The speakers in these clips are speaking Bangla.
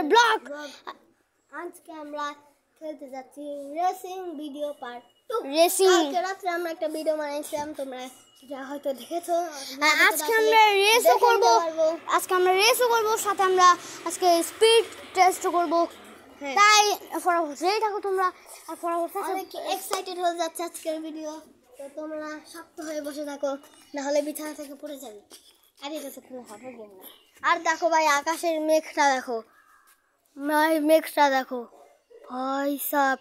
আমাদের ব্লগ। আজকে আমরা খেলতে যাচ্ছি রেসিং ভিডিও পার্ট 2। রেসিং কালকে রাতে আমরা একটা ভিডিও বানাইছিলাম, তোমরা সেটা হয়তো দেখেছো। আজকে আমরা রেসও করব, সাথে আমরা আজকে স্পিড টেস্ট করব। তাই রেডি থাকো তোমরা, আর অনেক এক্সাইটেড হয়ে যাচ্ছে আজকের ভিডিও। তো তোমরা শক্ত হয়ে বসে থাকো, না হলে বিছানা থেকে পড়ে যাবে। আর এটা তো কোনো হঠাৎ গেম না। আর দেখো ভাই, আকাশের মেঘটা দেখো, মেঘটা দেখো ভাই সাপ,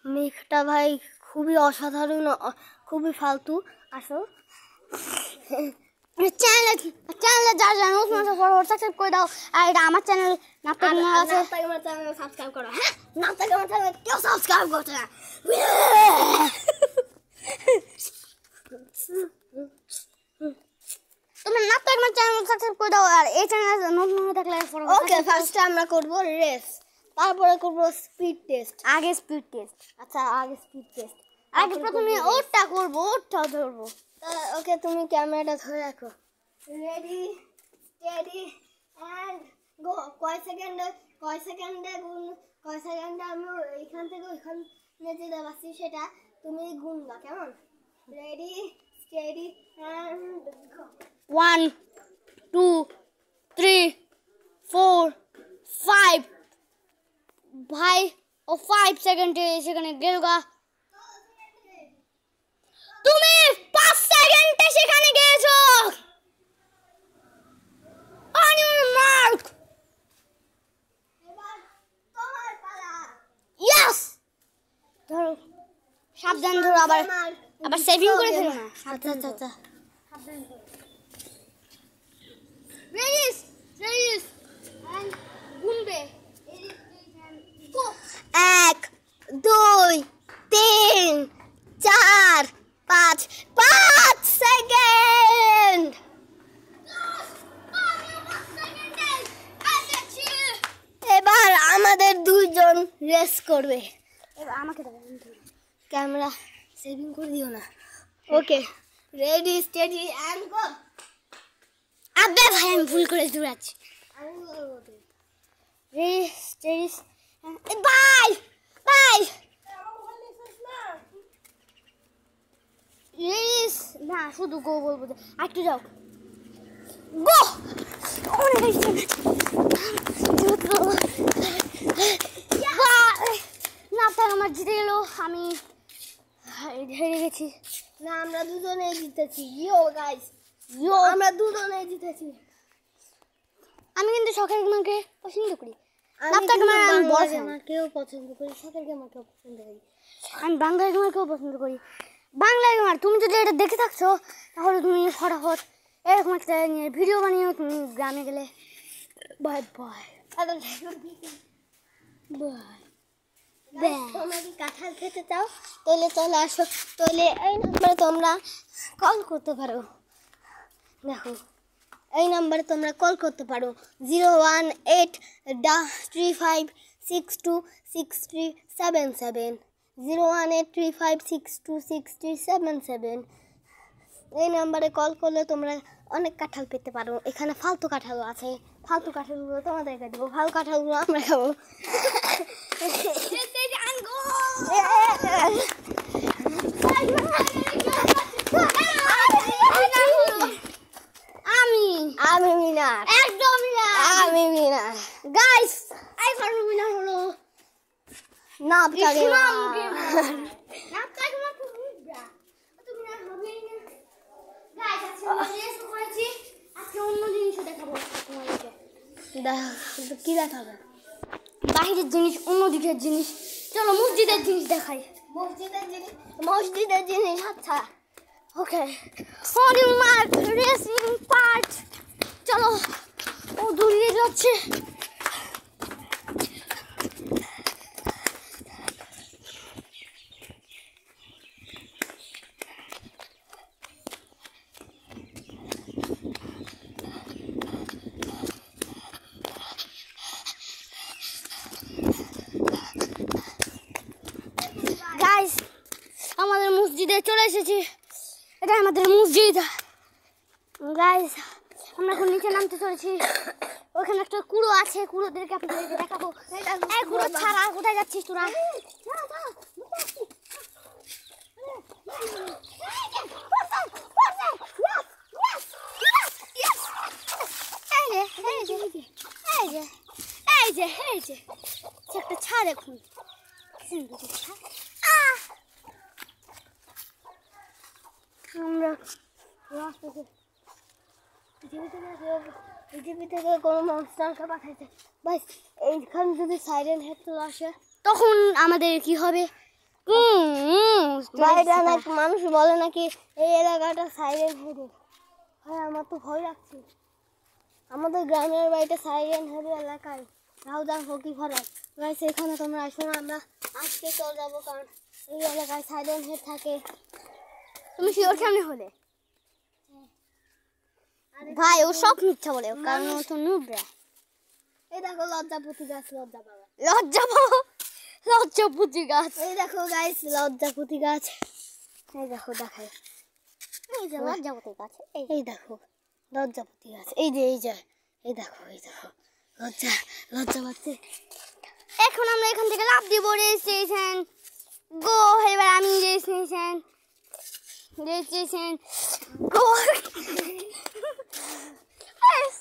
মেঘটা ভাই খুবই অসাধারণ, খুবই ফালতু। আসো চ্যানেলে যারা জানো সাবস্ক্রাইব করে দাও। আর এটা আমার চ্যানেল, আমার চ্যানেল সাবস্ক্রাইব করো। হ্যাঁ, না তাকে আমার চ্যানেল কেউ সাবস্ক্রাইব করছে না। তোমরা না তো আমার চ্যানেল সাবস্ক্রাইব করে দাও। আর এই চ্যানেল নতুন হয়ে থাকলে ওকে, ফার্স্টে আমরা করব রেস, তারপরে করব স্পিড টেস্ট। আগে স্পিড টেস্ট। আচ্ছা, আগে স্পিড টেস্ট। আগে প্রথমে ওটা করব, ওটা ধরবো। ওকে, তুমি ক্যামেরাটা ধরে রাখো। Ready, steady and go. কয় সেকেন্ডে আমি এখান থেকে ওইখানে যেতে পারছি সেটা তুমি গুনবা, কেমন? রেডি, স্টেডি এন্ড গো। 1 2 3 4 5 ভাই ও 5 সেকেন্ডে সেখানে গেলগা। তুমি 5 সেকেন্ডে সেখানে গিয়েছো। On your mark. এবার তোমার পালা। ইয়েস, ধরো, সাবধান ধরো, আবার সেভিং করে ফেলো না। আচ্ছা আচ্ছা আচ্ছা, রেডিস এন্ড গুনবে। 1 2 3 4 5 সেকেন্ড। এবার আমাদের দুইজন রেস করবে। এবার আমাকে দাও, ক্যামেরা সেভিং করে দিও না। ওকে, রেডি, স্টেডি এন্ড গো। আবে ভাই আমি ভুল করে দৌড়াচ্ছি। আমি বলবো তো। রেডি স্টেডি বাই রেডিস না, শুধু গো বলবো। একটু যাও, গো। না তার আমার জিতে গেল, আমি হেরে গেছি। না, আমরা দুজনেই জিতেছি। ইয়ো গাইস, আমরা দুজনেই জিতেছি। আমি কিন্তু শখের গেমারকে পছন্দ করি। কেউ পছন্দ করি, শখের গেমারকেও পছন্দ করি। আমি বাংলা গেমারকেও পছন্দ করি। বাংলা গেমার তুমি যদি এটা দেখে থাকছো, তাহলে তুমি ফটাফট এরকম একটা ভিডিও বানিয়েও তুমি গ্রামে গেলে। Bye bye bye. তোমরা কি কাঁঠাল খেতে চাও? তাহলে চলে আসো। তাহলে এই নাম্বারে তোমরা কল করতে পারো। দেখো, এই নাম্বারে তোমরা কল করতে পারো 01835626377 01835626377। এই নাম্বারে কল করলে তোমরা অনেক কাঁঠাল পেতে পারো। এখানে ফালতু কাঁঠালও আছে, ফালতু কাঁঠালগুলো তোমাদেরকে দেবো, ভালো কাঁঠালগুলো আমরা খাবো। আমি মিনার, একদম আমি মিনার। গাইস, এই ফার্ম মিনার হলো নাপটা গেমার। কি দেখাবে? বাহিরের জিনিস, অন্যদিকের জিনিস। চলো মসজিদের জিনিস দেখাই। মসজিদের জিনিস। আচ্ছা, ওকে, ফরিং মার্ক রেসিং পার্ট। চলো, ও দৌড়িয়ে যাচ্ছে। গাইস, আমাদের মসজিদে চলে এসেছি। এটা আমাদের মসজিদ। গাইস, আমরা এখন নিচে নামতে চলেছি। ওখানে একটা কুড়ো আছে, কুড়োদেরকে আপনাদেরকে দেখাবো। এই কুড়ো ছাড়া কোথায় যাচ্ছিস তোরা? এই যে একটা ছা দেখুন, আমরা পৃথিবী থেকে কোনো মনস্টারকে পাঠাইছে ভাই। এইখানে যদি সাইরেন হেড চলে আসে তখন আমাদের কি হবে? বাইরে নাকি মানুষ বলে নাকি এই এলাকাটা সাইরেন হেডে। ভাই আমার তো ভয় লাগছে। আমাদের গ্রামের বাড়িতে সাইরেন হেড এলাকায় রাউজান ফকি ফরাজ ভাই, সেখানে তোমরা আসো না। আমরা আজকে চলে যাবো, কারণ এই এলাকায় সাইরেন হেড থাকে। তুমি শিওর সামনে হলে ভাই ও সব মিথ্যা বলে, কারণ ও তো নুবরা। এই দেখো লজ্জাপতি গাছ, লজ্জাপতি গাছ। এই দেখো গাইস লজ্জাপতি গাছ। এই দেখো দেখাই, এই যে লজ্জাপতি গাছ, এই দেখো লজ্জাপতি গাছ। এই দেখো লজ্জাপতি। এখন আমরা এখান থেকে লাফ দিব। রেজিস্ট্রেশন গো। এবার আমি রেজিস্ট্রেশন গো।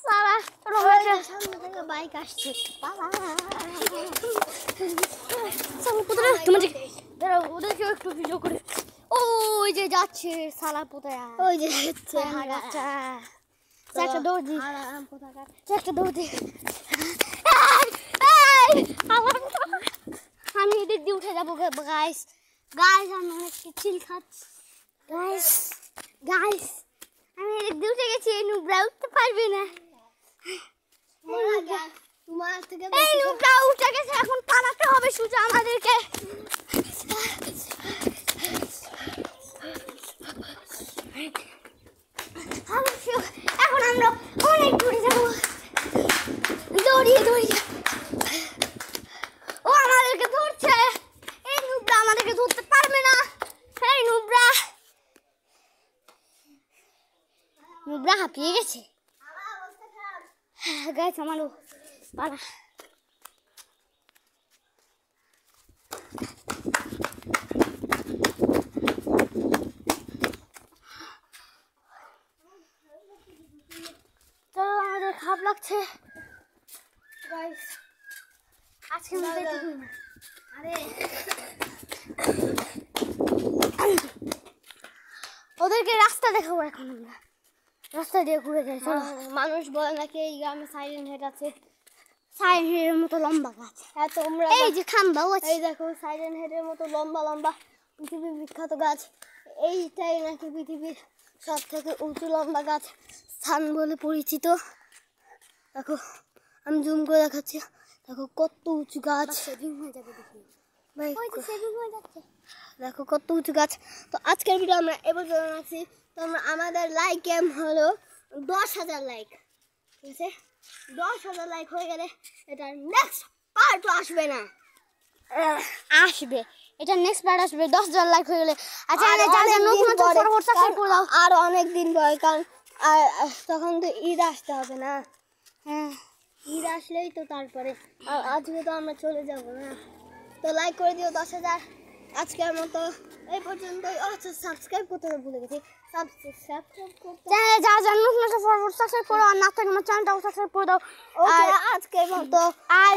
সারা সামনে থেকে বাইক আসছে। ওদেরকে একটু ভিডিও করে। ওই যে যাচ্ছে সালা পোতায়া, ওই যে হচ্ছে একটা দৌড় দি, একটা দৌড় দি। আমি এদিক দিয়ে উঠে যাবো গাইস। আমি অনেক চিল খাচ্ছি গাইস। আমি এদিক দিয়ে উঠে গেছি, এই নুবরা উঠতে পারবে না। তোমার থেকে এই নুবরা উঠে গেছে, এখন পালাতে হবে শুধু আমাদেরকে। এখন আমরা অনেক দূরে যাবো, দৌড়িয়ে ও আমাদেরকে ধরছে। এই নুবরা আমাদেরকে ধরতে পারবে না। এই নুবরা হাঁপিয়ে গেছে গাইস। আমারও পালা। চলো, আমাদের খারাপ লাগছে গাইস। আজকে মতো এটুকুই না। ওদেরকে রাস্তা দেখাবো। এখন আমরা রাস্তা দিয়ে ঘুরে যাই। মানুষ বলে নাকি এই গ্রামে সাইরেন হেড আছে। সাইরেন হেডের মতো লম্বা গাছ। হ্যাঁ, তোমরা এই যে খাম্বাও আছে। এই দেখো সাইরেন হেডের মতো লম্বা পৃথিবীর বিখ্যাত গাছ। এইটাই নাকি পৃথিবীর সব থেকে উঁচু লম্বা গাছ স্থান বলে পরিচিত। দেখো আমি জুম করে দেখাচ্ছি, দেখো কত উঁচু গাছ। ভাই দেখো কত উঁচু গাছ। তো আজকের ভিডিও আমরা এবার জানাচ্ছি, তোমরা আমাদের লাইক গেম হলো 10,000 লাইক। ঠিক আছে, 10,000 লাইক হয়ে গেলে এটা নেক্সট পার্ট আসবে না, আসবে। এটা নেক্সট পার্ট আসবে 10,000 লাইক হয়ে গেলে। আচ্ছা, আর অনেক দিন পরে, কারণ তখন তো ঈদ আসতে হবে না। হ্যাঁ, ঈদ আসলেই তো তারপরে। আর আজকে তো আমরা চলে যাব না। তো লাইক করে দিও 10,000। আজকের মতো এই পর্যন্তই। আচ্ছা, সাবস্ক্রাইব করতে ভুলে গেছি। সাবস্ক্রাইব করতে সাবস্ক্রাইব করো, আর না থাকলে আমার চ্যানেলটাও সাবস্ক্রাইব করে দাও। ওকে, আজকের মতো আর